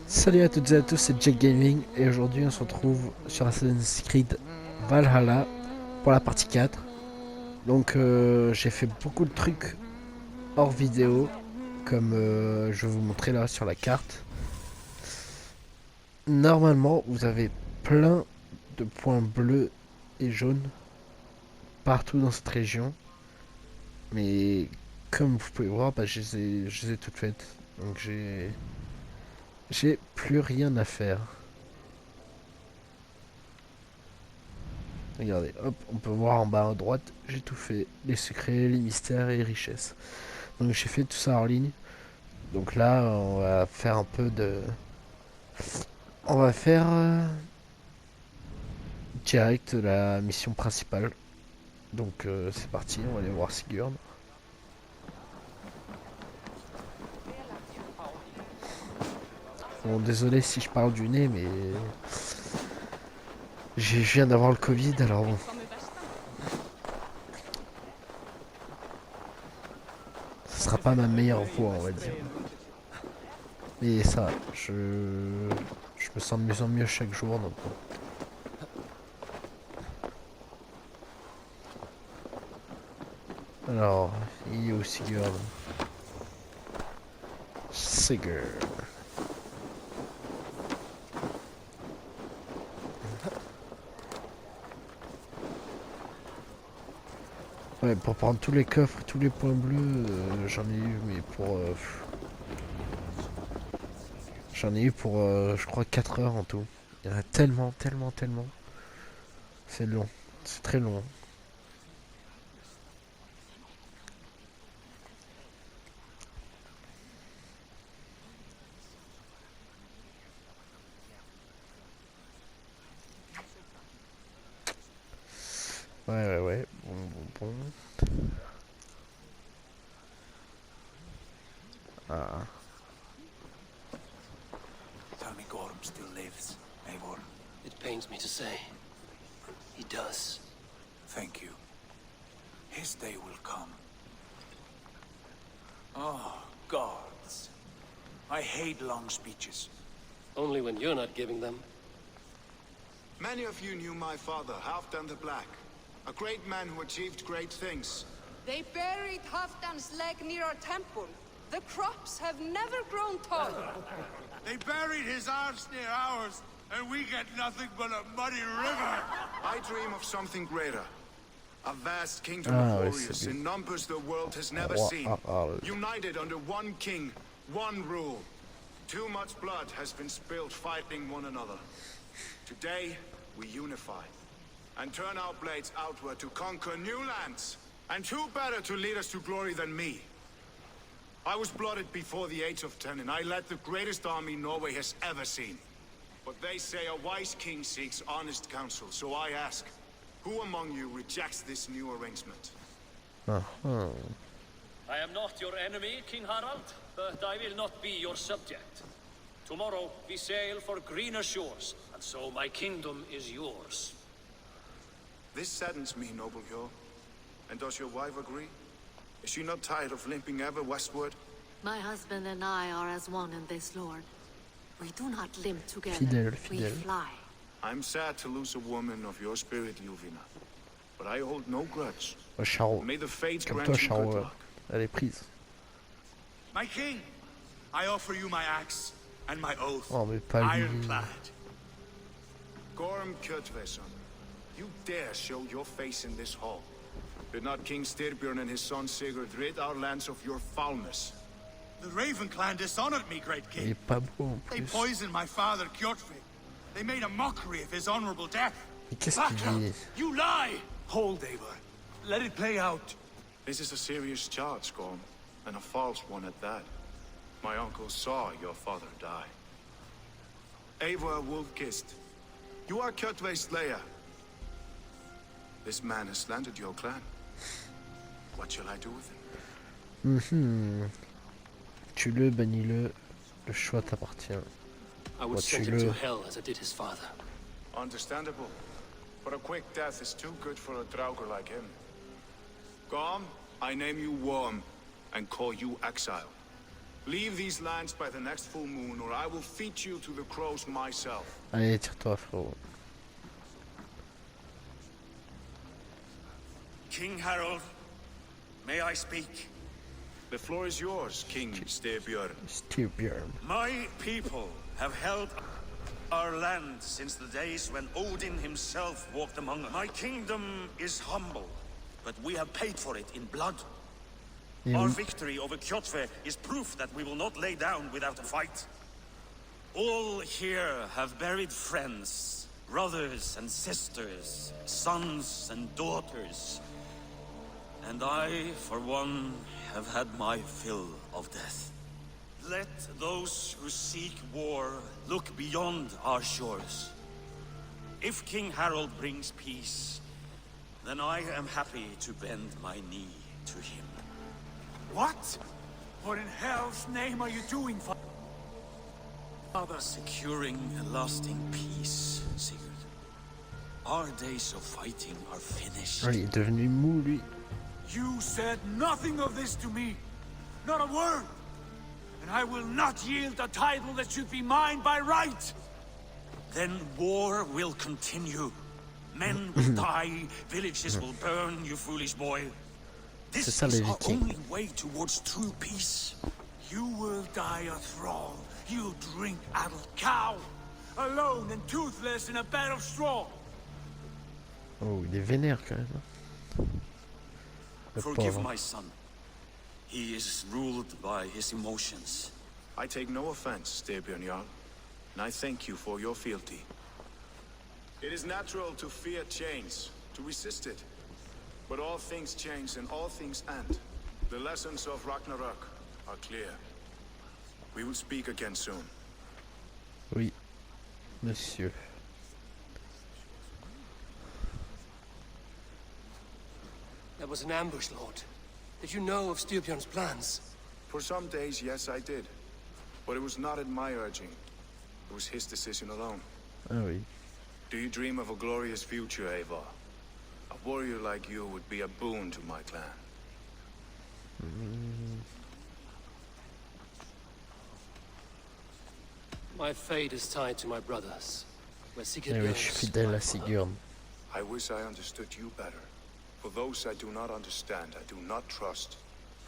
Salut à toutes et à tous, c'est Jack Gaming et aujourd'hui on se retrouve sur Assassin's Creed Valhalla pour la partie 4. Donc j'ai fait beaucoup de trucs hors vidéo comme je vais vous montrer là sur la carte. Normalement vous avez plein de points bleus et jaunes partout dans cette région. Mais comme vous pouvez voir, je les ai toutes faites. Donc j'ai plus rien à faire. Regardez, hop, on peut voir en bas à droite, j'ai tout fait. Les secrets, les mystères et les richesses. Donc j'ai fait tout ça en ligne. Donc là, on va faire un peu de... On va faire direct la mission principale. Donc c'est parti, on va aller voir Sigurd. Bon, désolé si je parle du nez, mais... Je viens d'avoir le Covid, alors bon. Ce sera pas ma meilleure voix, on va dire. Mais ça, je me sens de mieux en mieux chaque jour, donc bon. Alors, il est où Sigurd? Sigurd. Ouais, pour prendre tous les coffres, tous les points bleus, j'en ai eu, mais pour... j'en ai eu pour, je crois, 4 heures en tout. Il y en a tellement, tellement, tellement. C'est long. C'est très long. Ouais, ouais, ouais. Bon, bon, bon. Ah. Tell me Gorm still lives, Eivor. It pains me to say. He does. Thank you. His day will come. Oh, gods. I hate long speeches. Only when you're not giving them. Many of you knew my father, Halfdan the Black. A great man who achieved great things. They buried Halfdan's leg near our temple. The crops have never grown tall. They buried his arms near ours, and we get nothing but a muddy river. I dream of something greater. A vast kingdom of warriors in numbers the world has never seen. United under one king, one rule. Too much blood has been spilled fighting one another. Today, we unify. And turn our blades outward to conquer new lands. And who better to lead us to glory than me? I was blooded before the age of 10, and I led the greatest army Norway has ever seen. But they say a wise king seeks honest counsel, so I ask, who among you rejects this new arrangement? I am not your enemy, King Harald, but I will not be your subject. Tomorrow we sail for greener shores, and so my kingdom is yours. This saddens me, noble Hjor. And does your wife agree? Is she not tired of limping ever westward? My husband and I are as one in this, Lord. We do not limp together. Fidèle, We fidèle. fly. I'm sad to lose a woman of your spirit, Yuvina. But I hold no grudge. Charo. May the fates Comme grant toi, you good Charo. luck. Elle est prise. My king, I offer you my axe and my oath. Oh, mais pas lui. Ironclad. Gorm Kjotveson, you dare show your face in this hall. Did not King Styrbjörn and his son Sigurd rid our lands of your foulness? The Raven clan dishonored me, great Il king. est pas beau en They plus. poisoned my father, Kjotve. They made a mockery of his honorable death. Mais qu'est-ce qu'il dit? You lie! Hold, Eivor. Let it play out. This is a serious charge, Gorm, and a false one at that. My uncle saw your father die. Eivor Wolf-Kissed, you are Kjotve's slayer. This man has slandered your clan. What shall I do with him? Tue-le, bannis-le. Le choix t'appartient. I would send him to hell as I did his father. Understandable. But a quick death is too good for a Draugr like him. Gorm, I name you Worm, and call you exile. Leave these lands by the next full moon, or I will feed you to the crows myself. Allez, tire-toi, frérot. King Harold, may I speak? The floor is yours, King Styrbjörn. Styrbjörn. My people have held our land since the days when Odin himself walked among us. My kingdom is humble, but we have paid for it in blood. Our victory over Kjotve is proof that we will not lay down without a fight. All here have buried friends, brothers and sisters, sons and daughters. And I, for one, have had my fill of death. Let those who seek war look beyond our shores. If King Harold brings peace, then I am happy to bend my knee to him. What? What in hell's name are you doing, Father? Securing a lasting peace, Sigurd. Our days of fighting are finished. Il est devenu mou, lui. You said nothing of this to me. Not a word. And I will not yield a title that should be mine by right. Then war will continue. Men will die, villages will burn, you foolish boy. This is our only way towards true peace. You will die a thrall. You drink addled cow. Alone and toothless in a bed of straw. Oh, il est vénère quand même. Forgive my son. He is ruled by his emotions. I take no offense, Styrbjörn Jarl, and I thank you for your fealty. It is natural to fear change, to resist it. But all things change and all things end. The lessons of Ragnarok are clear. We will speak again soon. Oui, monsieur. That was an ambush, Lord. Did you know of Styrbjörn's plans? For some days, yes, I did. But it was not at my urging. It was his decision alone. Ah oui. Do you dream of a glorious future, Eivor? A warrior like you would be a boon to my clan. My fate is tied to my brothers. Where Sigurd Eh oui, goes, je suis fidèle à Sigurd. I wish I understood you better. For those I do not understand, I do not trust,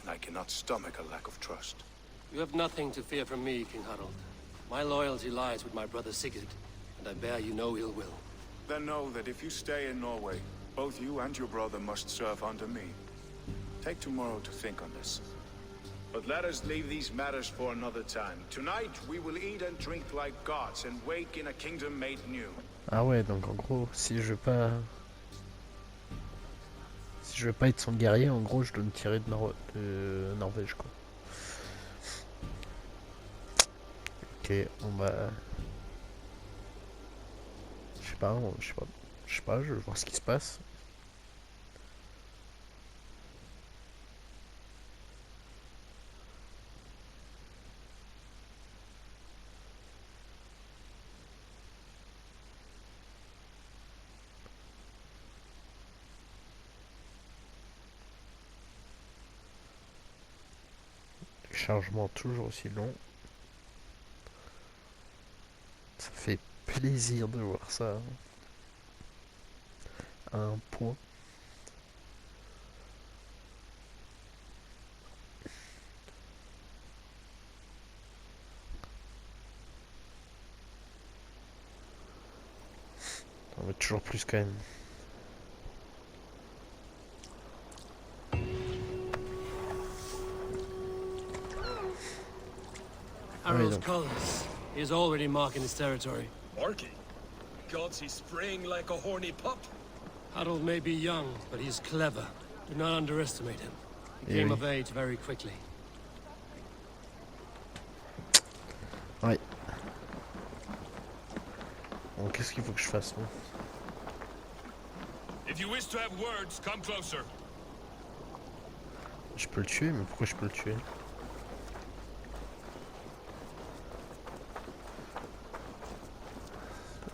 and I cannot stomach a lack of trust. You have nothing to fear from me, King Harold. My loyalty lies with my brother Sigurd, and I bear you no ill will. Then know that if you stay in Norway, both you and your brother must serve under me. Take tomorrow to think on this. But let us leave these matters for another time. Tonight, we will eat and drink like gods and wake in a kingdom made new. Ah ouais, donc en gros, si je veux pas... Si je veux pas être son guerrier, en gros, je dois me tirer de Norvège, quoi. Ok, on va... Je sais pas, je vais voir ce qui se passe. Chargement toujours aussi long. Ça fait plaisir de voir ça à un point. On veut toujours plus quand même. Harold's colors. He is already marking his territory. Marking? Gods, he's spraying like a horny pup. Harold may be young, but he is clever. Do not underestimate him. He came of age very quickly. Ouais. Bon, qu'est-ce qu'il faut que je fasse, moi? If you wish to have words, come closer. Je peux le tuer, mais pourquoi je peux le tuer?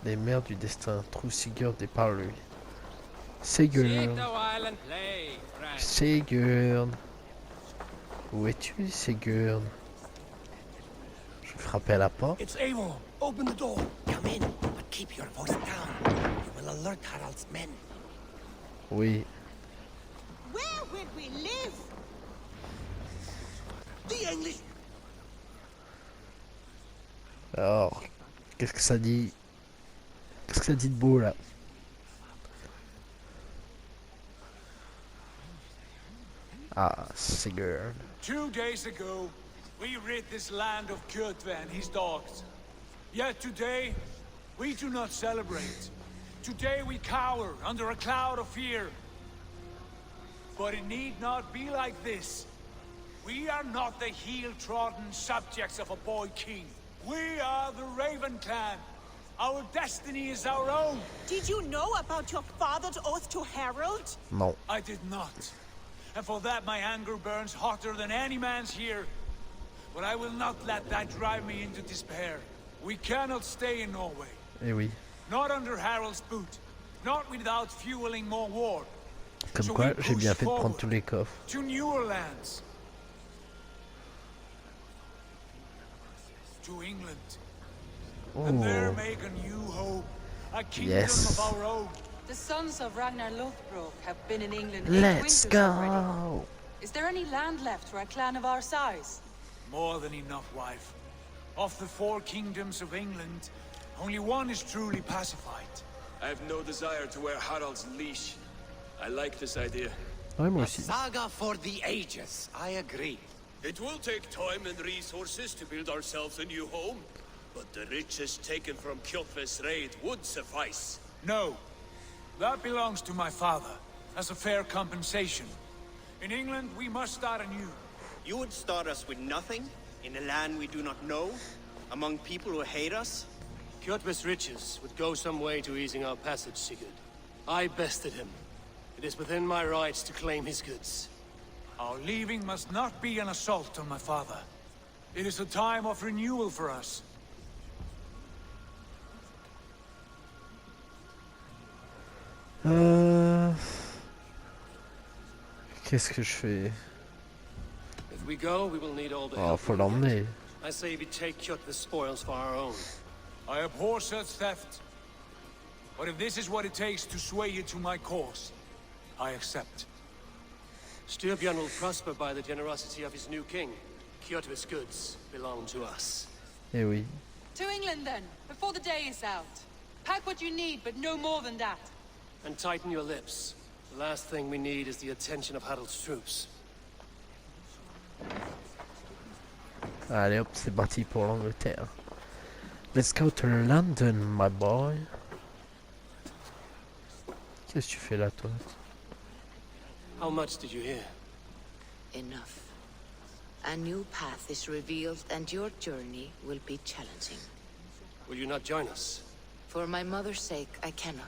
Les mers du destin, trouve Sigurd et parle-lui. Sigurd. Sigurd. Où es-tu, Sigurd? frapper à la porte. It's Eivor. Open the door. Come in, but keep your voice down. You will alert Harald's men. Oui. Where would we live? The English. Alors, qu'est-ce que ça dit? Qu'est-ce que ça dit de beau là? Ah, Sigurd. 2 days ago, we rid this land of Kjotve and his dogs. Yet today, we do not celebrate. Today we cower under a cloud of fear. But it need not be like this. We are not the heel-trodden subjects of a boy king. We are the Raven clan. Our destiny is our own. Did you know about your father's oath to Harald? Non. I did not. And for that my anger burns hotter than any man's here. But I will not let that drive me into despair. We cannot stay in Norway. Eh oui. Not under Harald's boot. Not without fueling more war. Comme quoi, j'ai bien fait de prendre tous les coffres. To newer lands. To England. And there make a new home. A kingdom of our own. The sons of Ragnar Lothbrok have been in England 8 Let's winters go! already. Is there any land left for a clan of our size? More than enough, wife. Of the 4 kingdoms of England, only one is truly pacified. I have no desire to wear Harald's leash. I like this idea. Ouais, moi A aussi. saga for the ages. I agree. It will take time and resources to build ourselves a new home, but the riches taken from Kjotve's raid would suffice. No. That belongs to my father, as a fair compensation. In England, we must start anew. You would start us with nothing, in a land we do not know, among people who hate us? Kjotve's riches would go some way to easing our passage, Sigurd. I bested him. It is within my rights to claim his goods. Our leaving must not be an assault on my father. It is a time of renewal for us. Qu'est-ce que je fais? If we go, we will need all the Oh, help faut we can l'emmener. get. I say we take Kjotve's spoils for our own. I abhor such theft. But if this is what it takes to sway you to my cause, I accept. Styrbjörn will prosper by the generosity of his new king. Kjotve's goods belong to us. Eh oui. To England then, before the day is out. Pack what you need, but no more than that. And tighten your lips. The last thing we need is the attention of Harald's troops. Allez hop, c'est parti pour l'Angleterre. Let's go to London, my boy. Qu'est-ce que tu fais là, toi? How much did you hear? Enough. A new path is revealed and your journey will be challenging. Will you not join us? For my mother's sake, I cannot.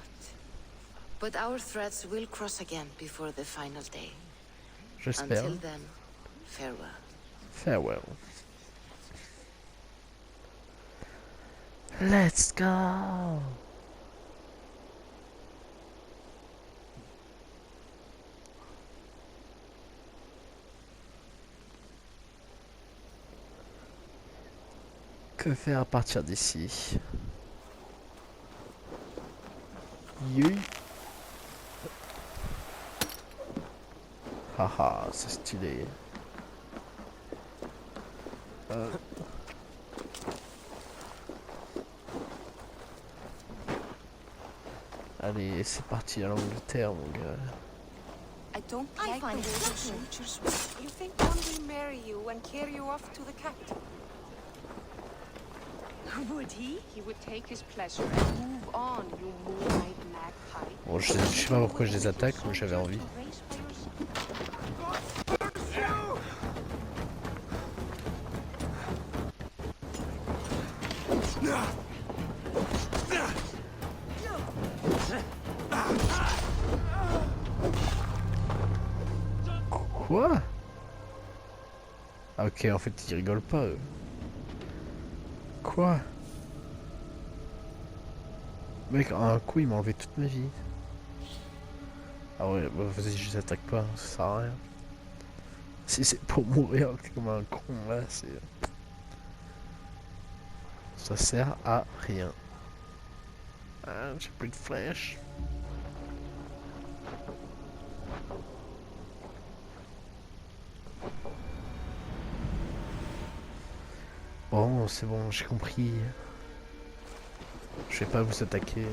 But our threads will cross again before the final day. J'espère. Until then, farewell. Farewell. Let's go! Que faire à partir d'ici? Oui. Haha, c'est stylé. Allez, c'est parti à l'Angleterre, mon gars. I don't like find the way the soldiers work. You think one will marry you and carry you off to the capital? Would he? He would take his pleasure and move on, you moon-eyed magpie. Bon, je sais pas pourquoi je les attaque, mais j'avais envie. Quoi? Ah, ok, en fait, ils rigolent pas, eux. Quoi? Mec, à un coup, il m'a enlevé toute ma vie. Ah ouais, bah vas-y, je les attaque pas, ça sert à rien. Si c'est pour mourir comme un con, là, c'est... Ça sert à rien. Ah, j'ai plus de flèches. Bon, c'est bon, j'ai compris. Je vais pas vous attaquer.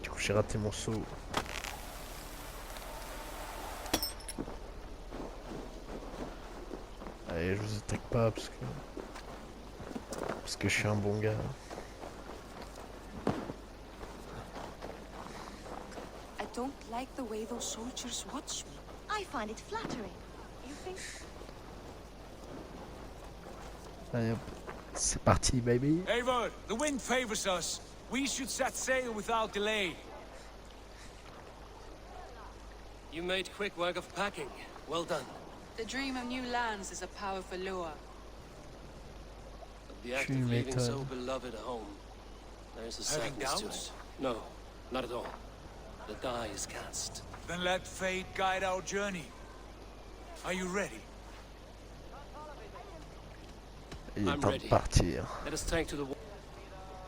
Du coup, j'ai raté mon saut. Allez, je vous attaque pas parce que je suis un bon gars. I don't like the way those soldiers watch me. I find it flattering. You think? Allez hop, c'est parti, baby. Eivor, the wind favors us. We should set sail without delay. You made quick work of packing. Well done. The dream of new lands is a powerful lure. The act of leaving so beloved a home. There is a sadness to it. No, not at all. The die is cast. Then let fate guide our journey. Are you ready? Il est temps de partir. Let us take to the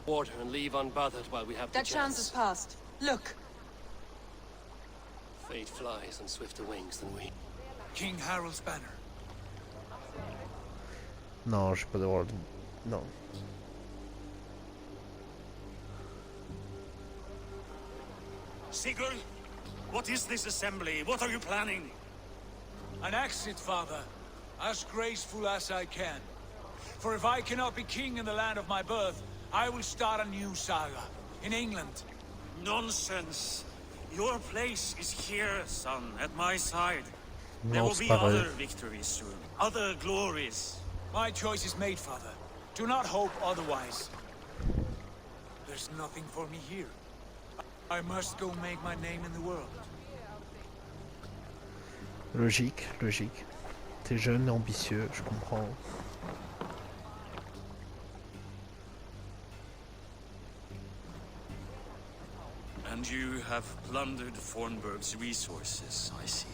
water and leave unbothered while we have the That chance has passed. Look. Fate flies on swifter wings than we. King Harald's banner. Non, j'ai pas le droit de... Non. Sigurd, what is this assembly? What are you planning? An exit, father. As graceful as I can. For if I cannot be king in the land of my birth, I will start a new saga. In England. Nonsense. Your place is here, son, at my side. There Non, will c'est be pas vrai. other victories soon. Other glories. My choice is made, father. Do not hope otherwise. There's nothing for me here. I must go make my name in the world. Logique, logique. T'es jeune et ambitieux, je comprends. And you have plundered Fornburg's resources, I see.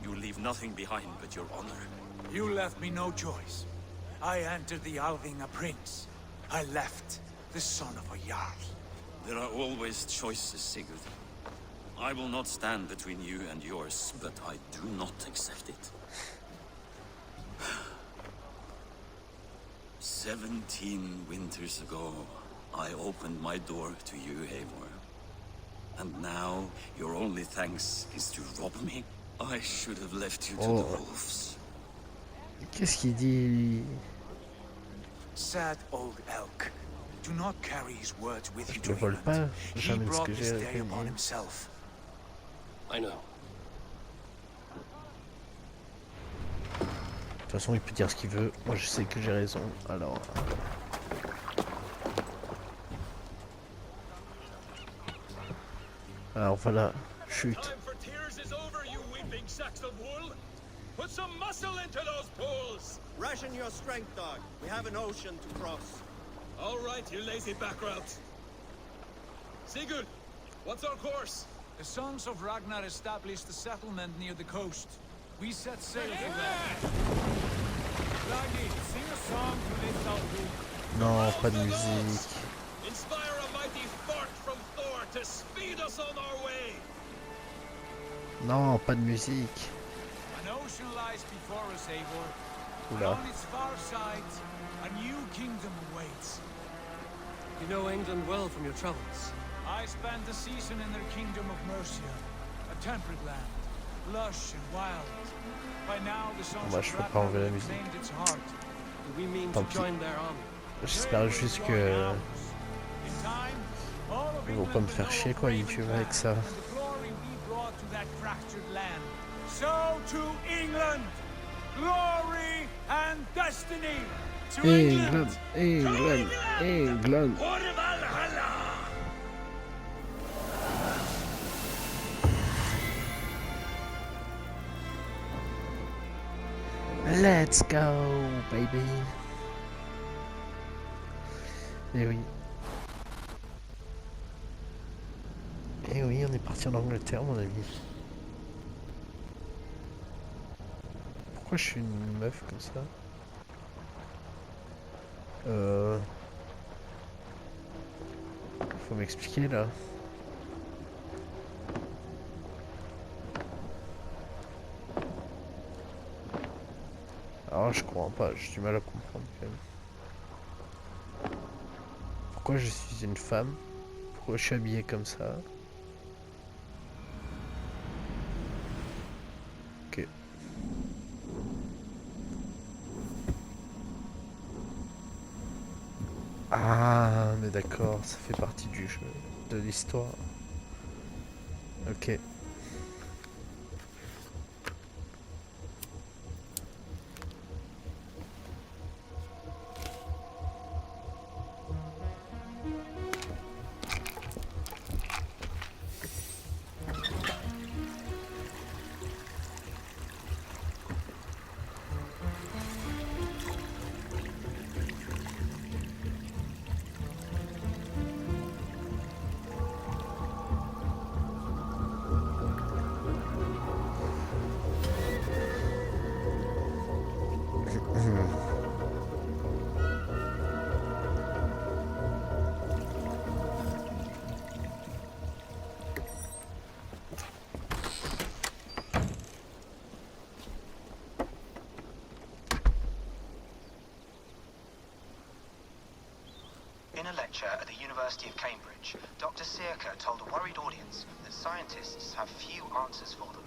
You leave nothing behind but your honor. You left me no choice. I entered the Alving a prince. I left the son of a Jarl. There are always choices, Sigurd. I will not stand between you and yours, but I do not accept it. 17 winters ago, I opened my door to you, Eivor. And now, your only thanks is to rob me? I should have left you to the wolves. Qu'est-ce qu'il dit? Sad old elk. Do not carry his words with you Je to vole pas, England. He jamais ce brought que this j'ai day upon réuni. himself. I know. De toute façon, il peut dire ce qu'il veut. Moi, je sais que j'ai raison. Alors... Alors voilà, chute. Time for tears is over, you weeping sacks of wool. Put some muscle into those pools. Ration your strength, dog. We have an ocean to cross. All right, you lazy backrout. Sigurd, what's our course? The sons of Ragnar established a settlement near the coast. We set sail for them. Ragni, sing a song to lift our group. Non, pas de musique. Inspire a mighty fart from Thor to speed us on our way. Non, pas de musique. An ocean lies before us, Eivor. And Oula. on its far side, a new kingdom awaits. You know England well from your travels. I spent a season in their kingdom of Mercia, a temperate land, lush and wild. By now, the sons Bah, of je peux pas Ragnar enlever la have musique. claimed its heart. Do we mean Tant to pis. join their army? J'espère juste que... In time, all of Ils vont England pas me will faire know chier of quoi, Raven's YouTube land avec ça. and the glory we brought to that fractured land. So to England, glory and destiny. To England, England, England, England. Let's go, baby. Eh oui. Eh oui, on est parti en Angleterre, mon ami. Pourquoi je suis une meuf comme ça? Faut m'expliquer là. Alors je comprends pas, j'ai du mal à comprendre quand même. Pourquoi je suis une femme? Pourquoi je suis habillé comme ça? Ok. Ah, mais d'accord, ça fait partie du jeu, de l'histoire. Ok. In a lecture at the University of Cambridge, Dr. Circa told a worried audience that scientists have few answers for them.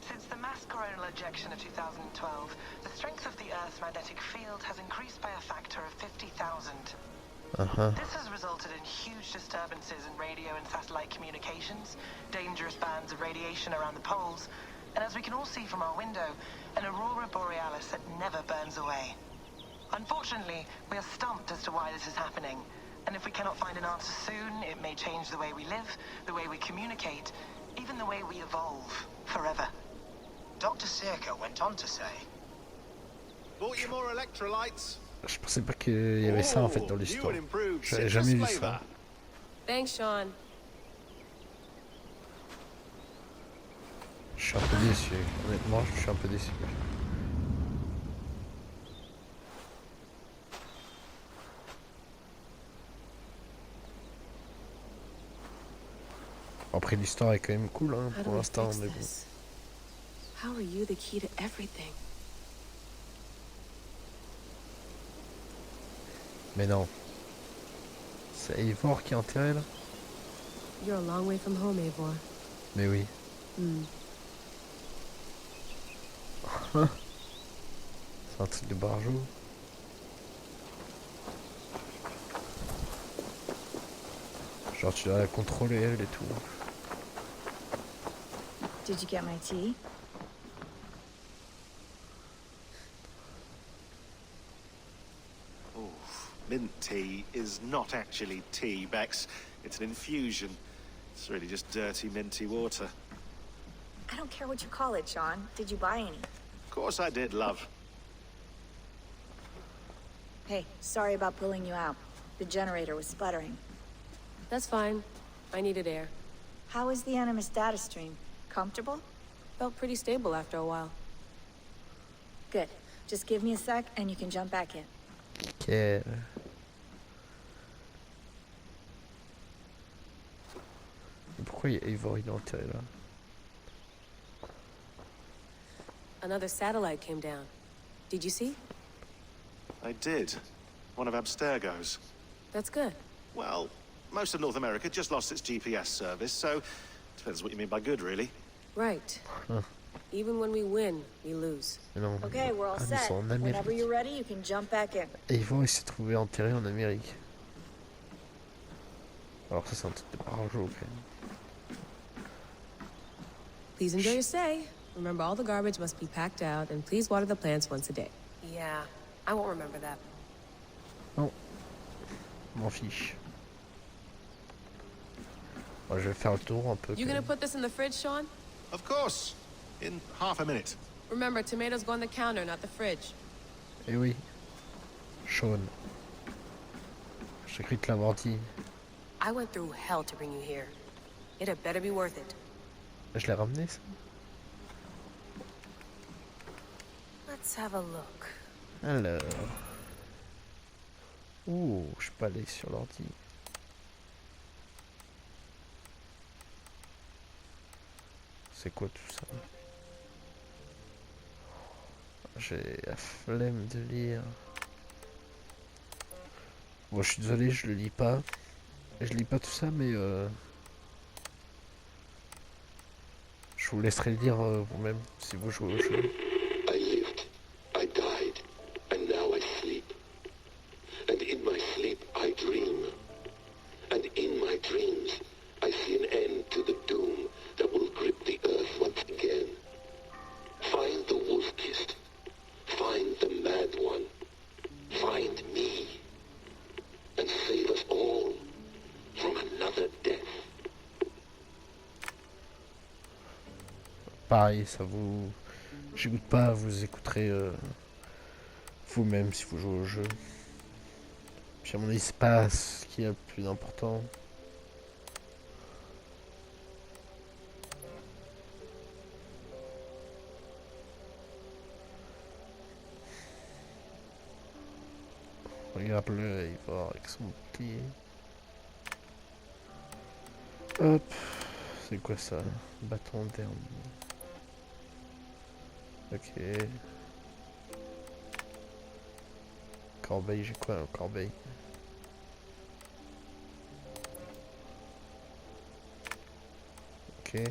Since the mass coronal ejection of 2012, the strength of the Earth's magnetic field has increased by a factor of 50,000. This has resulted in huge disturbances in radio and satellite communications, dangerous bands of radiation around the poles, and as we can all see from our window, an aurora borealis that never burns away. Unfortunately, we are stumped as to why this is happening, and if we cannot find an answer soon, it may change the way we live, the way we communicate, even the way we evolve, forever. Dr. Circa went on to say, Bought you more electrolytes? Je pensais pas qu'il y avait ça en fait dans l'histoire. J'avais jamais vu ça. Thanks, Sean. Je suis un peu déçu. Honnêtement, je suis un peu déçu. Après l'histoire est quand même cool hein, pour l'instant, mais bon. How are you the key to everything? Mais non. C'est Eivor qui est enterré là? You're a long way from home, Eivor. Mais oui. C'est un truc de barjot. Genre tu dois la contrôler elle et tout. Did you get my tea? Mint tea is not actually tea, Bex. It's an infusion. It's really just dirty, minty water. I don't care what you call it, Sean. Did you buy any? Of course I did, love. Hey, sorry about pulling you out. The generator was sputtering. That's fine. I needed air. How is the Animus data stream? Comfortable? Felt pretty stable after a while. Good. Just give me a sec and you can jump back in. Ok. Pourquoi Eivor il est enterré là? Another satellite came down. Did you see? I did. One of Abstergo's. That's good. Well, most of North America just lost its GPS service, so depends what you mean by good, really. Right. Even when we win, we lose. Non. Okay, we're all set. Whenever you're ready, you can jump back in. Eivor il s'est trouvé enterré en Amérique. Alors ça c'est un truc de barjot quand même. Please enjoy your stay. Remember, all the garbage must be packed out, and please water the plants once a day. Yeah, I won't remember that. Non. M'en fiche. Moi, je vais faire le tour un peu. You gonna put this in the fridge, Sean? Of course. In half a minute. Remember, tomatoes go on the counter, not the fridge. Eh oui. Sean. J'ai cru te l'avoir dit. I went through hell to bring you here. It had better be worth it. Je l'ai ramené ça. Let's have a look. Alors. Ouh, je peux aller sur l'ordi. C'est quoi tout ça? J'ai la flemme de lire. Bon, je suis désolé, je le lis pas. Je lis pas tout ça, mais je vous laisserai le lire vous-même si vous jouez au jeu. I lived, I died, and now I sleep. And in my sleep I dream. And in my dreams I see an end to the doom that will grip the earth once again. Find the wolf-kissed. Find the mad one. Find me. And save us all from another death. Pareil, ça vous... J'écoute pas, vous écouterez vous-même si vous jouez au jeu. Puis à mon avis, c'est pas ce qui est le plus important. Regarde-le, il va voir avec son bouclier. Hop, c'est quoi ça? Bâton d'herbe. Ok. Corbeille, j'ai quoi en corbeille? Ok.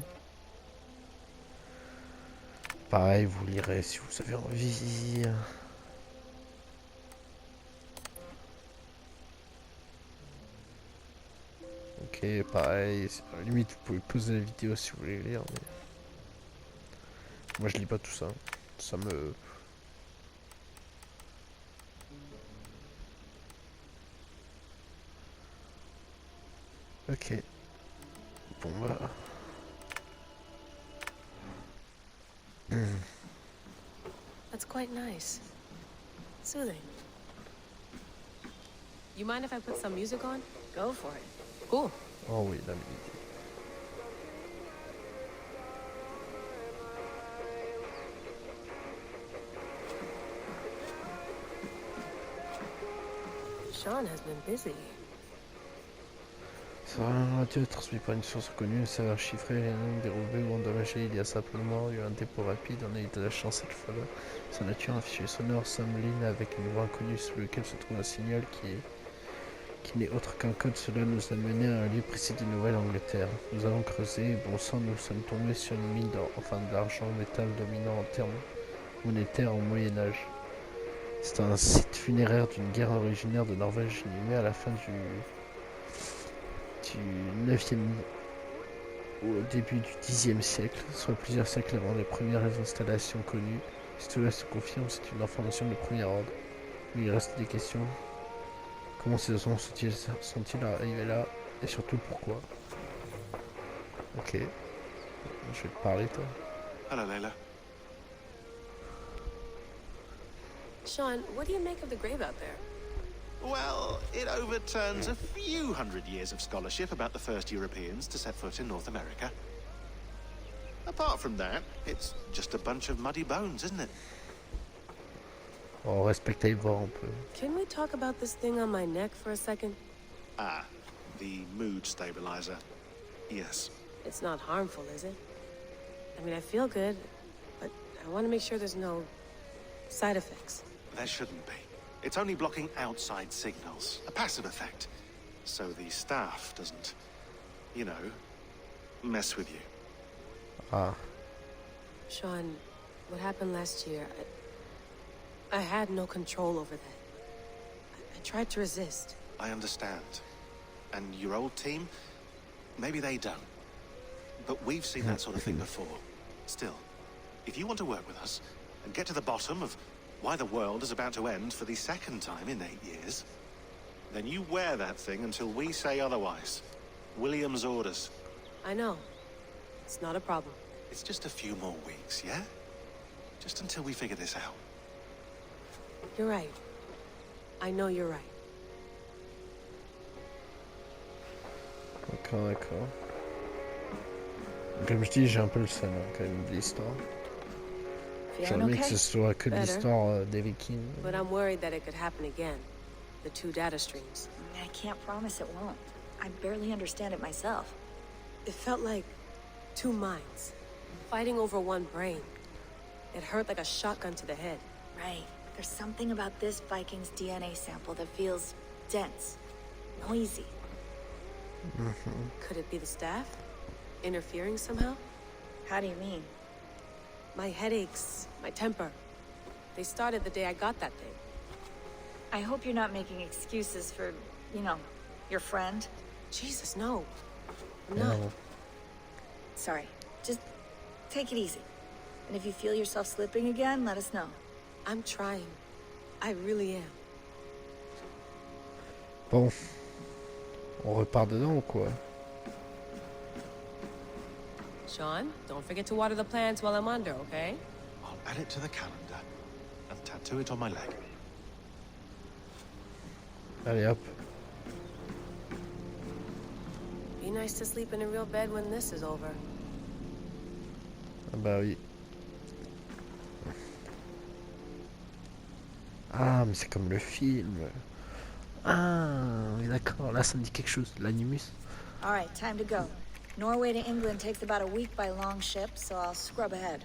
Pareil, vous lirez si vous avez envie. Ok, pareil, à la limite vous pouvez poser la vidéo si vous voulez lire, mais... Moi je lis pas tout ça, ça me... Ok. Bon bah... That's quite nice. Soothing. You mind if I put some music on? Go for it. Cool. Oh oui, la musique. Sean has been busy. Sur un radio transmis par une source reconnue, un serveur chiffré, rien dérobé ou endommagé, il y a simplement eu un dépôt rapide, on a eu de la chance cette fois-là. Sa nature, un fichier sonore s'enligne avec une voix inconnue sur lequel se trouve un signal qui n'est autre qu'un code. Cela nous a mené à un lieu précis de Nouvelle-Angleterre. Nous avons creusé, et bon sang, nous sommes tombés sur une mine d'or, enfin d'argent, métal dominant en termes monétaires au Moyen-Âge. C'est un site funéraire d'une guerre originaire de Norvège inhumé à la fin du 9e au début du 10e siècle, soit plusieurs siècles avant les premières installations connues. Si tout cela se confirme, c'est une information de premier ordre. Mais il reste des questions. Comment ces hommes sont-ils arrivés là? Et surtout pourquoi? Ok. Je vais te parler toi. Hello, Layla. Sean, what do you make of the grave out there? Well, it overturns a few hundred years of scholarship about the first Europeans to set foot in North America. Apart from that, it's just a bunch of muddy bones, isn't it? On respecte les voir un peu. Can we talk about this thing on my neck for a second? Ah, the mood stabilizer. Yes. It's not harmful, is it? I mean, I feel good, but I want to make sure there's no side effects. There shouldn't be. It's only blocking outside signals, a passive effect. So the staff doesn't, you know, mess with you. Ah. Sean, what happened last year, I had no control over that. I tried to resist. I understand. And your old team, maybe they don't. But we've seen that sort of thing before. Still, if you want to work with us and get to the bottom of why the world is about to end for the second time in 8 years, then you wear that thing until we say otherwise. William's orders. I know. It's not a problem. It's just a few more weeks, yeah? Just until we figure this out. You're right. I know you're right. D'accord, d'accord. Comme je dis, j'ai un peu le seum quand même de l'histoire. J'aimerais que ce soit que l'histoire des Vikings. But I'm worried that it could happen again. the two data streams. I can't promise it won't. I barely understand it myself. It felt like two minds, fighting over one brain. It hurt like a shotgun to the head. Right. There's something about this Viking's DNA sample that feels dense, noisy. Could it be the staff? Interfering somehow? How do you mean? My headaches, my temper. They started the day I got that thing. I hope you're not making excuses for, you know, your friend. Jesus, no. I'm not. Sorry. Just take it easy. And if you feel yourself slipping again, let us know. I'm trying. I really am. Bon. On repart dedans ou quoi? Sean, don't forget to water the plants while I'm under, okay? I'll add it to the calendar and tattoo it on my leg. Allez hop. Be nice to sleep in a real bed when this is over. Ah bah oui. Ah, mais c'est comme le film. Ah, oui d'accord, là ça me dit quelque chose, l'animus. Alright, time to go. Norway to England takes about a week by long ship, so I'll scrub ahead.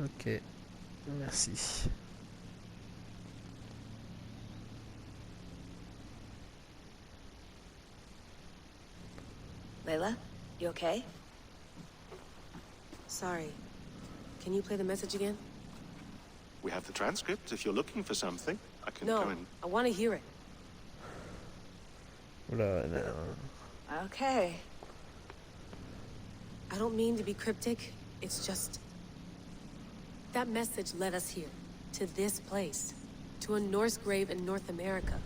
Ok, merci. Layla, you okay? Sorry. Can you play the message again? We have the transcript. If you're looking for something, I can go and... I want to hear it. Okay. I don't mean to be cryptic. It's just... that message led us here. To this place. To a Norse grave in North America.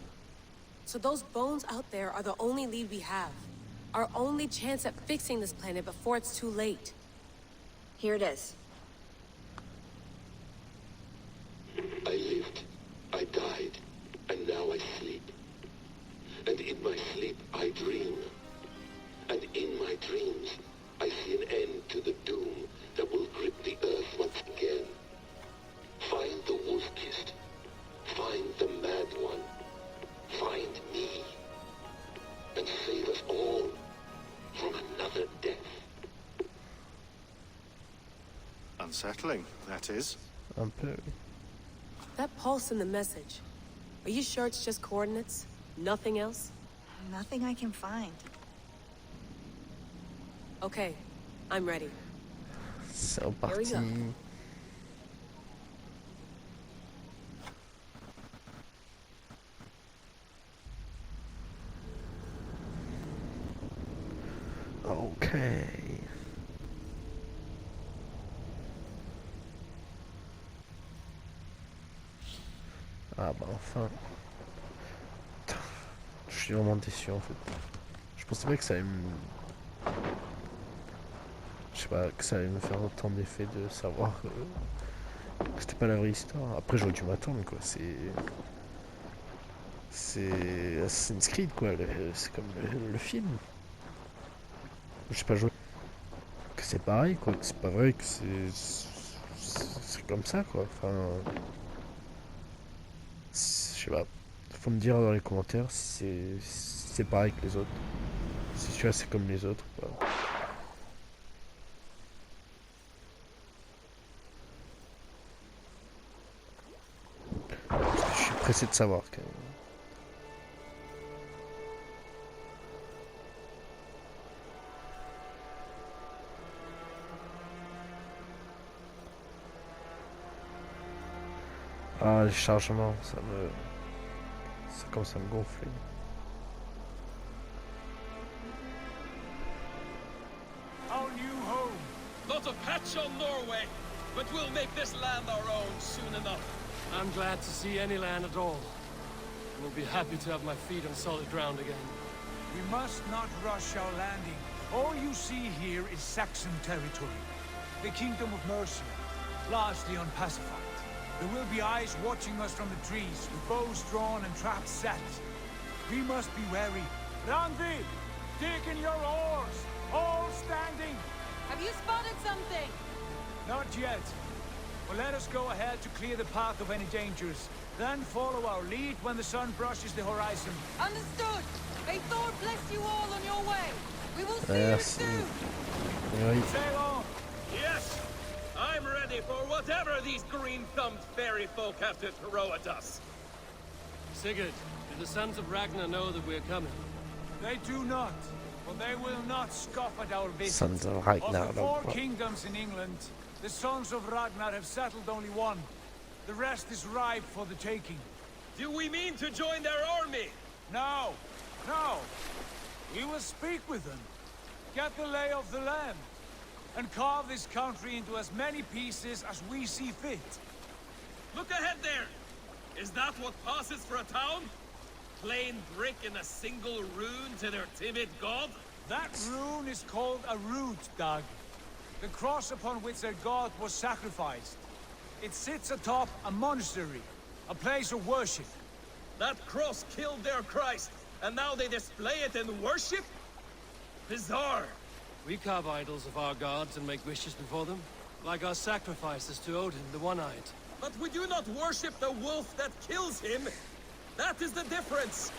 So those bones out there are the only lead we have. Our only chance at fixing this planet before it's too late. Here it is. I lived, I died, and now I sleep. And in my sleep I dream. And in my dreams I see an end to the doom that will grip the earth once again. Find the wolf-kissed. Find the mad one. Find me. And save us all from another death. Unsettling, that is. Un peu. That pulse in the message. Are you sure it's just coordinates? Nothing else? Nothing I can find. Okay, I'm ready. C'est reparti. Okay. Ah bah enfin. Je suis vraiment déçu en fait. Je pensais pas que ça allait me... Je sais pas, que ça allait me faire autant d'effet de savoir que c'était pas la vraie histoire. Après j'aurais dû m'attendre quoi, c'est Assassin's Creed quoi, c'est comme le film. Je sais pas joué. Que c'est pareil quoi, que c'est pas vrai, que c'est comme ça quoi, enfin... Je sais pas, faut me dire dans les commentaires si c'est pareil que les autres. Si celui-là c'est comme les autres quoi. Je suis pressé de savoir quand même. Ah, les chargements, ça commence à me gonfler. Our new home. Not a patch on Norway, but we'll make this land our own soon enough. I'm glad to see any land at all. I will be happy to have my feet on solid ground again. We must not rush our landing. All you see here is Saxon territory. The Kingdom of Mercia, largely unpacified. There will be eyes watching us from the trees, with bows drawn and traps set. We must be wary. Randvi, dig in your oars, all standing. Have you spotted something? Not yet. But let us go ahead to clear the path of any dangers. Then follow our lead when the sun brushes the horizon. Understood. May Thor bless you all on your way. We will see you soon. Oui. Sail on. Yes, I'm ready for whatever these green-thumbed fairy folk have to throw at us. Sigurd, do the sons of Ragnar know that we're coming? They do not, but they will not scoff at our visit. Sons of Ragnar. Of the 4 kingdoms in England, the sons of Ragnar have settled only one. The rest is ripe for the taking. Do we mean to join their army? No, no. We will speak with them, get the lay of the land, and carve this country into as many pieces as we see fit. Look ahead there! Is that what passes for a town? Plain brick in a single rune to their timid god? That rune is called a root, Dag. The cross upon which their god was sacrificed. It sits atop a monastery, a place of worship. That cross killed their Christ, and now they display it in worship? Bizarre. We carve idols of our gods and make wishes before them, like our sacrifices to Odin, the One-Eyed. But we do not worship the wolf that kills him. That is the difference.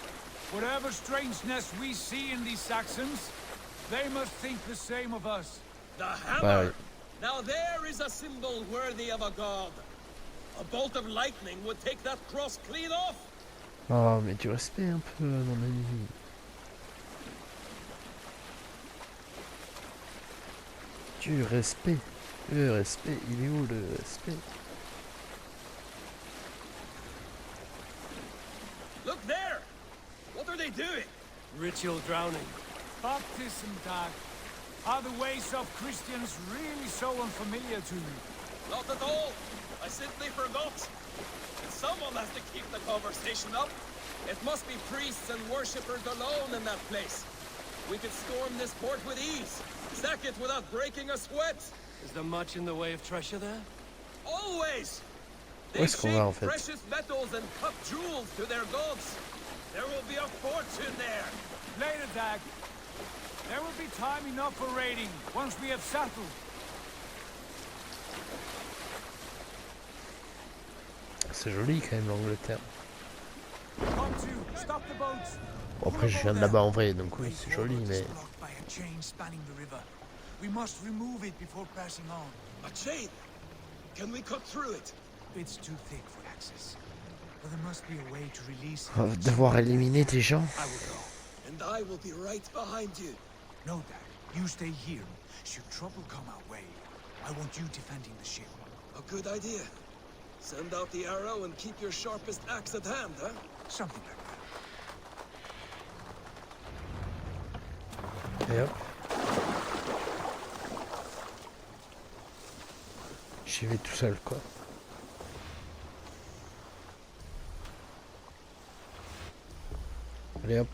Whatever strangeness we see in these Saxons, they must think the same of us. The hammer! Now there is a symbol worthy of a god. A bolt of lightning would take that cross clean off. Oh, mais du respect un peu, mon ami. Du respect. Le respect, il est où le respect? Look there! What are they doing? Ritual drowning. Baptism, Dag. Are the ways of Christians really so unfamiliar to you? Not at all. I simply forgot. Someone has to keep the conversation up. It must be priests and worshippers alone in that place. We could storm this port with ease. Sack it without breaking a sweat. Is there much in the way of treasure there? Always! They shake precious metals and cut jewels to their gods. There will be a fortune there. Later, Dag. There will be time enough for raiding, once we have settled. C'est joli quand même l'Angleterre. Come to, stop the boats. Bon, après je viens de là-bas en vrai, donc oui c'est joli mais... By a chain spanning the river. We must remove it before passing on. A chain? Can we cut through it? It's too thick for access. But there must be a way to release On va devoir éliminer des gens. I will go. And I will be right behind you. No, Dad. You stay here. Should trouble come our way, I want you defending the ship. A good idea. Send out the arrow and keep your sharpest axe at hand, huh? Something like that. Et hop. J'y vais tout seul quoi. Allez hop,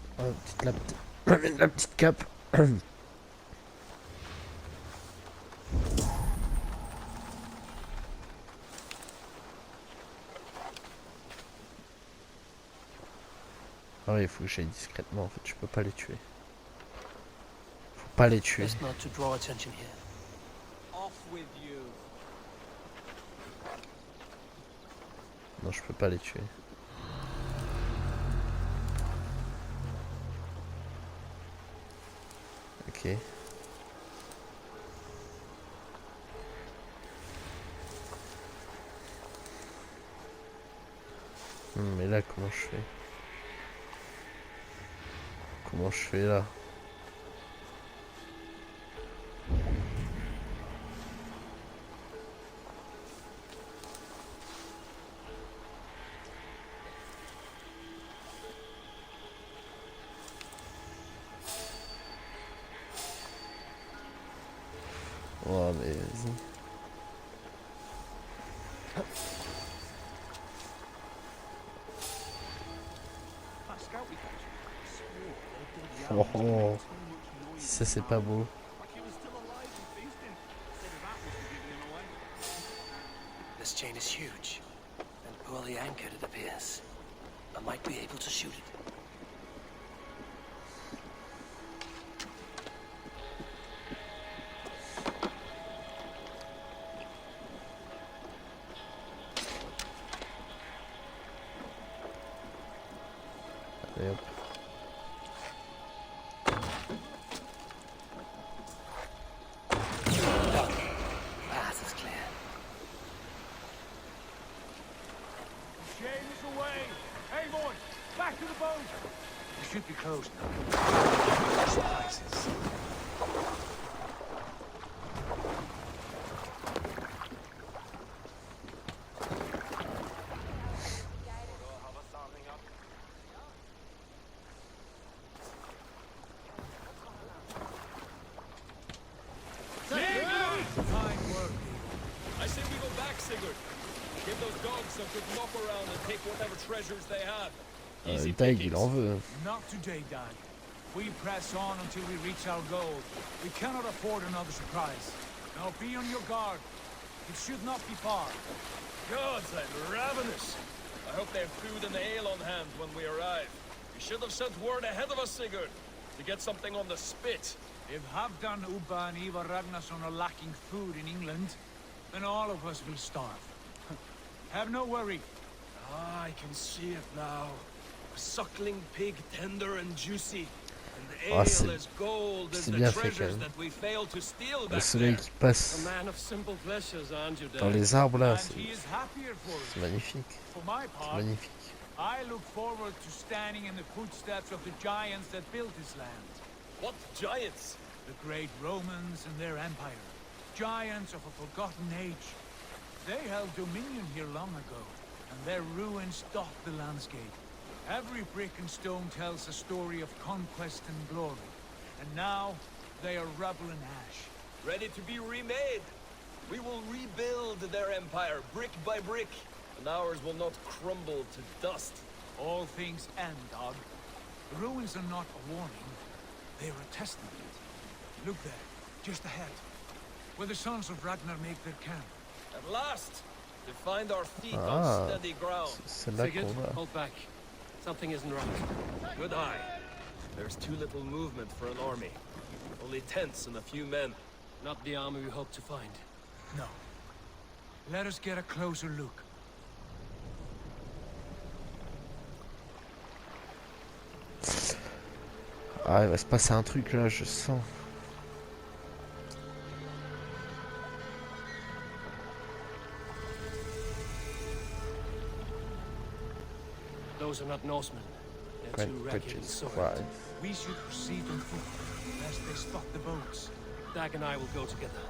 la petite cape. Ah oui, il faut que j'aille discrètement en fait, je peux pas les tuer. Faut pas les tuer. Non, je peux pas les tuer. Ok. Mais là, comment je fais? Comment je fais là? Oh mais vas-y. Oh, ça c'est pas beau. This chain is huge and poorly anchored, it appears. I might be able to shoot it. Et hop. Should be closed now. I say we go back, Sigurd. Give those dogs some good knock around and take whatever treasures they have. Dag, il en veut. Not today, Dag. We press on until we reach our goal. We cannot afford another surprise. Now be on your guard. It should not be far. Gods, I'm ravenous. I hope they have food and ale on hand when we arrive. You should have sent word ahead of us, Sigurd, to get something on the spit. If Halfdan, Ubba, and Ivar Ragnarsson are lacking food in England, then all of us will starve. Have no worry. Ah, I can see it now. A suckling pig, tender and juicy. And the ale as gold as the treasures that we failed to steal back there. Passe A man of simple pleasures, aren't you, Dad? dans les arbres là, And he is happier for it. c'est magnifique. For my C'est part, magnifique. I look forward to standing in the footsteps of the giants that built this land. What giants? The great Romans and their empire. Giants of a forgotten age. They held dominion here long ago, and their ruins dot the landscape. Every brick and stone tells a story of conquest and glory. And now, they are rubble and ash. Ready to be remade. We will rebuild their empire, brick by brick, and ours will not crumble to dust. All things end, Dog. The ruins are not a warning. They are a testament. Look there, just ahead, where the sons of Ragnar make their camp. At last, to find our feet on steady ground. Sigurd, hold back. Something isn't right. Good eye. There's too little movement for an army. Only tents and a few men. Not the army we hope to find. No. Let us get a closer look. Ah, il va se passer un truc là, je sens. Those are not Norsemen. They're too ragged and soiled. We should proceed on foot, lest they spot the boats. Dag and I will go together.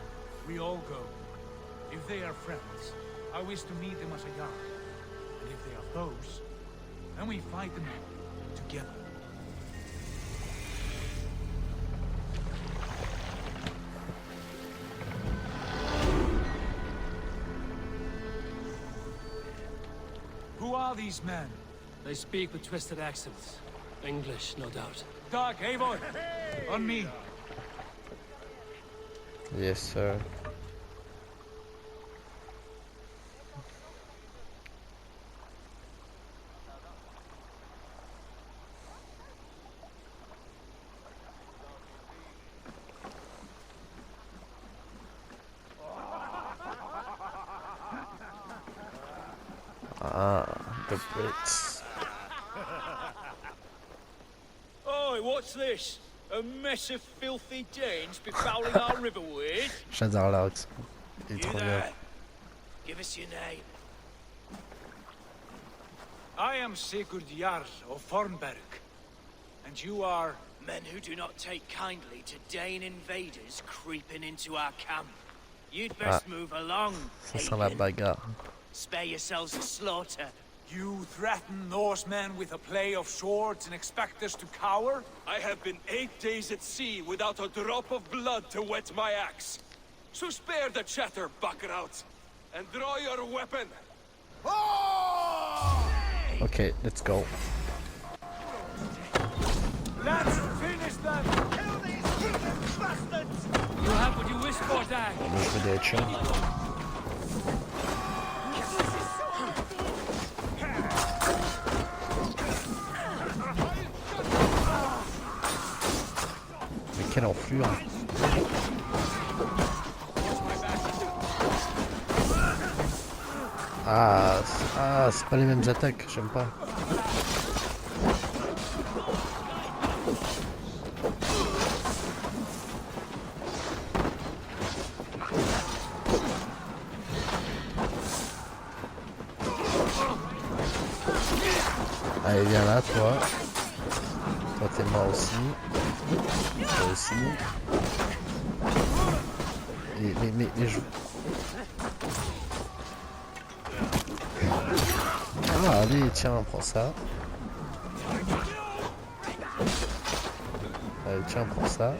We all go. If they are friends, I wish to meet them as a yard. And if they are foes, then we fight them together. Who are these men? They speak with twisted accents. English, no doubt. Dag, Eivor! On me! Yes, sir. Ah, the Brits. Oi, what's this? A mess of filthy Danes befouling our riverways? J'adore l'accent. Il est trop bien. Give us your name. I am Sigurd Jarl of Fornberg. And you are... Men who do not take kindly to Dane invaders creeping into our camp. You'd best move along. Ça sent la bagarre. Spare yourselves a slaughter. You threaten Norsemen with a play of swords and expect us to cower? I have been 8 days at sea without a drop of blood to wet my axe. So spare the chatter, Buckerout, and draw your weapon. Okay, let's go. Let's finish them! Kill these heathen bastards! You have what you wish for, Dag. Je vais des headshots. Mais quelle enflure! Ah, c'est pas les mêmes attaques, j'aime pas. Allez, viens là, toi. Toi, t'es mort aussi. Toi aussi. Mais je... Ah, allez, tiens, prends ça. Allez, tiens, prends ça.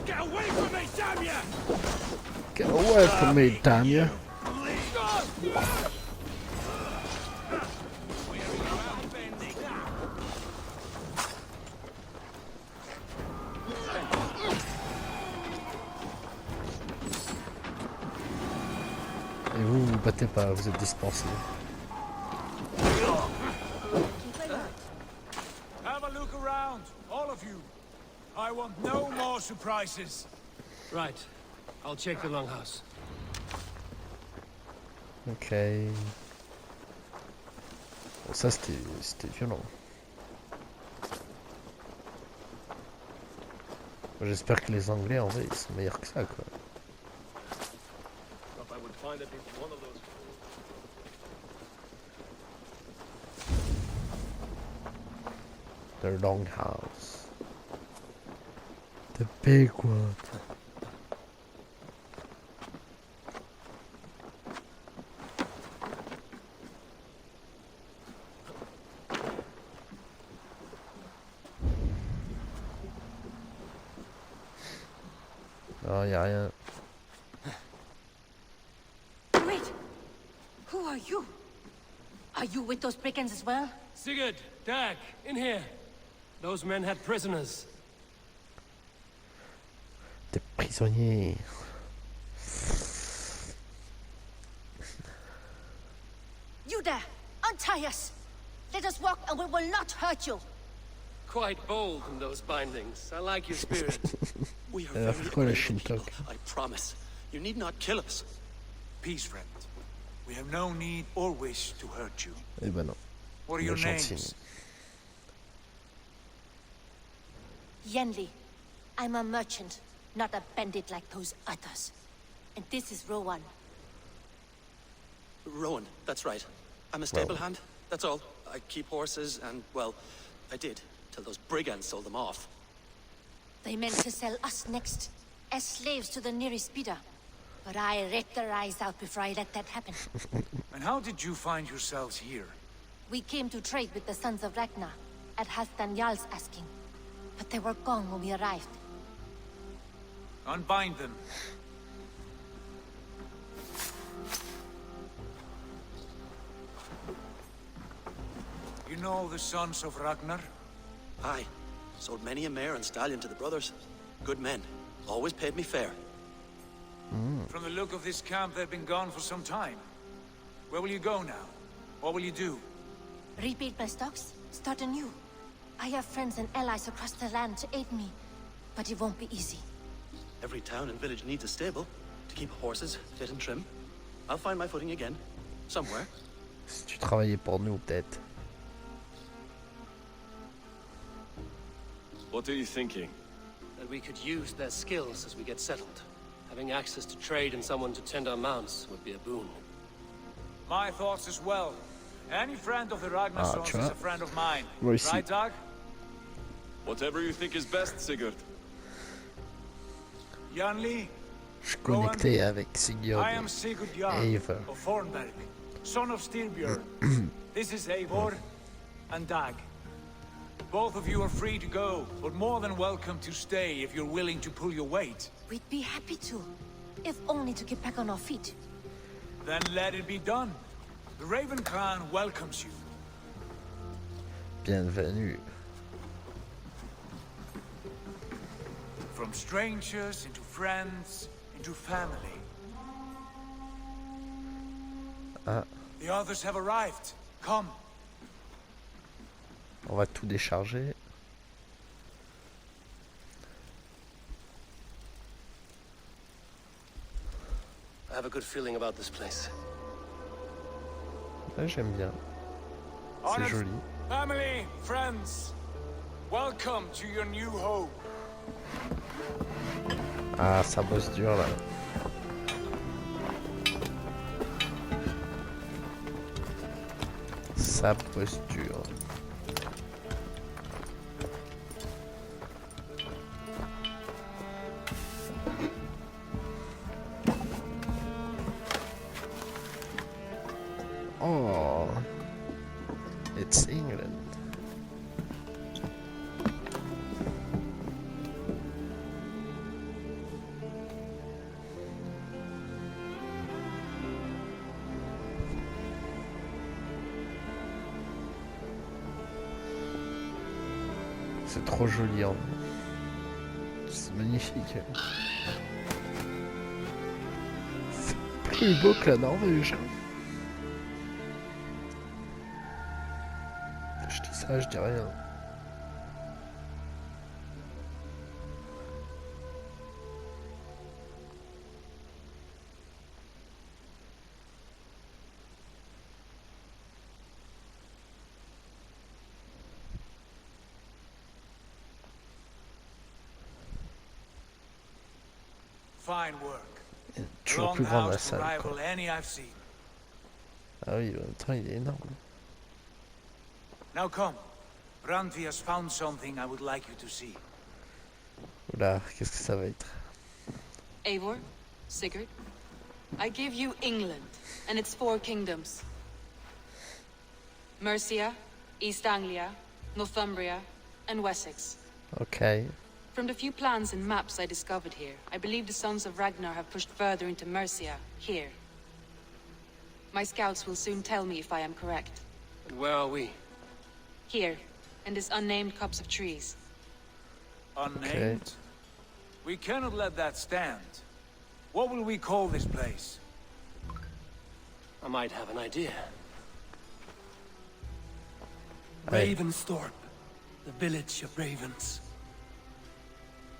Get away from me, damn ya! Get away from me, damn ya! Et vous, vous battez pas, vous êtes dispensés. Have a look around, all of you. I want no more surprises. Right. I'll check the longhouse. Ok. Bon, ça c'était violent. J'espère que les Anglais en vrai ils sont meilleurs que ça quoi. The longhouse. The big one. Non, y a rien. Wait! Who are you? Are you with those brigands as well? Sigurd, Dag, in here. Those men had prisoners. Des prisonniers. You there! Untie us! Let us walk and we will not hurt you! Quite bold in those bindings. I like your spirit. We are very quoi la agreeable people, Shintok? I promise. You need not kill us. Peace, friend. We have no need or wish to hurt you. Eh ben non. What are On your est gentil. names? Yenli. I'm a merchant, not a bandit like those others. And this is Rowan. Rowan, that's right. I'm a stable hand, that's all. I keep horses and, well, I did, till those brigands sold them off. They meant to sell us next, as slaves to the nearest speeder. But I ripped their eyes out before I let that happen. And how did you find yourselves here? We came to trade with the Sons of Ragnar, at Halfdan Jarl's asking. But they were gone when we arrived. Unbind them. You know the Sons of Ragnar? Aye. Sold many a mare and stallion to the brothers. Good men. Always paid me fair. From the look of this camp, they've been gone for some time. Where will you go now? What will you do? Rebuild my stocks, start anew. I have friends and allies across the land to aid me, but it won't be easy. Every town and village needs a stable to keep horses fit and trim. I'll find my footing again. Somewhere. Si tu travaillais pour nous peut-être. What are you thinking? That we could use their skills as we get settled. Having access to trade and someone to tend our mounts would be a boon. My thoughts as well. Any friend of the Ragnar sons is a friend of mine. Right, Dag? Whatever you think is best, Sigurd. Janli, Je suis connecté avec Sigurd I am Sigurd et Jarl Eivor. of Fornberg, son of Styrbjörn. This is Eivor and Dag. Both of you are free to go, but more than welcome to stay if you're willing to pull your weight. We'd be happy to, if only to get back on our feet. Then let it be done. The Raven clan welcomes you. Bienvenue. From strangers into friends, into family. Ah, The others have arrived. Come. on va tout décharger. I have a good feeling about this place. Ouais, j'aime bien. C'est Honored joli. family, friends, welcome to your new home. Ah, ça bosse dur là. sa posture. Oh, it's England. C'est trop joli, hein. C'est magnifique. C'est plus beau que la Norvège. Je dis ça, je dis rien. Fine work. Toujours plus grande la salle, quoi. Ah oui, en même temps, il est énorme. Now come. Randvi has found something I would like you to see. Oula, qu'est-ce que ça va être? Eivor, Sigurd, I give you England and its 4 kingdoms. Mercia, East Anglia, Northumbria, and Wessex. Okay. From the few plans and maps I discovered here, I believe the Sons of Ragnar have pushed further into Mercia, here. My scouts will soon tell me if I am correct. And where are we? Here, in this unnamed copse of trees. Unnamed? Okay. We cannot let that stand. What will we call this place? I might have an idea. Hey. Ravensthorpe, the village of ravens.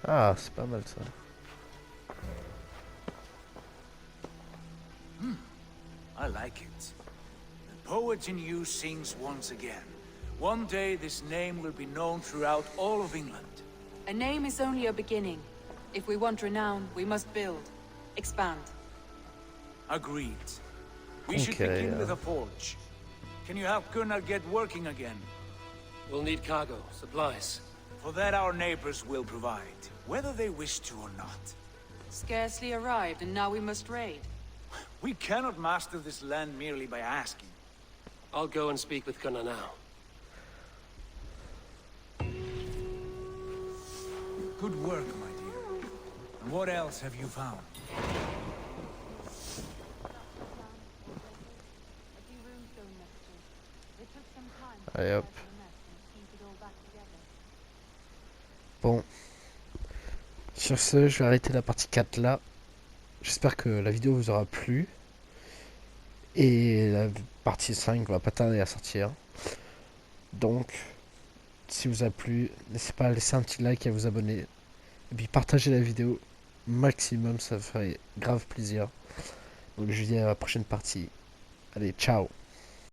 Ah, c'est pas mal ça. I like it. The poet in you sings once again. One day this name will be known throughout all of England. A name is only a beginning. If we want renown, we must build. Expand. Agreed. We should begin with a forge. Can you help Gunnar get working again? We'll need cargo, supplies. For that our neighbors will provide, whether they wish to or not. Scarcely arrived, and now we must raid. We cannot master this land merely by asking. I'll go and speak with Gunnar now. Good work, my dear. And what else have you found? Allez hop. Bon. Sur ce, je vais arrêter la partie 4 là. J'espère que la vidéo vous aura plu. Et la partie 5 va pas tarder à sortir. Donc, si vous a plu, n'hésitez pas à laisser un petit like et à vous abonner. Et puis partagez la vidéo maximum, ça ferait grave plaisir. Donc je vous dis à la prochaine partie. Allez, ciao!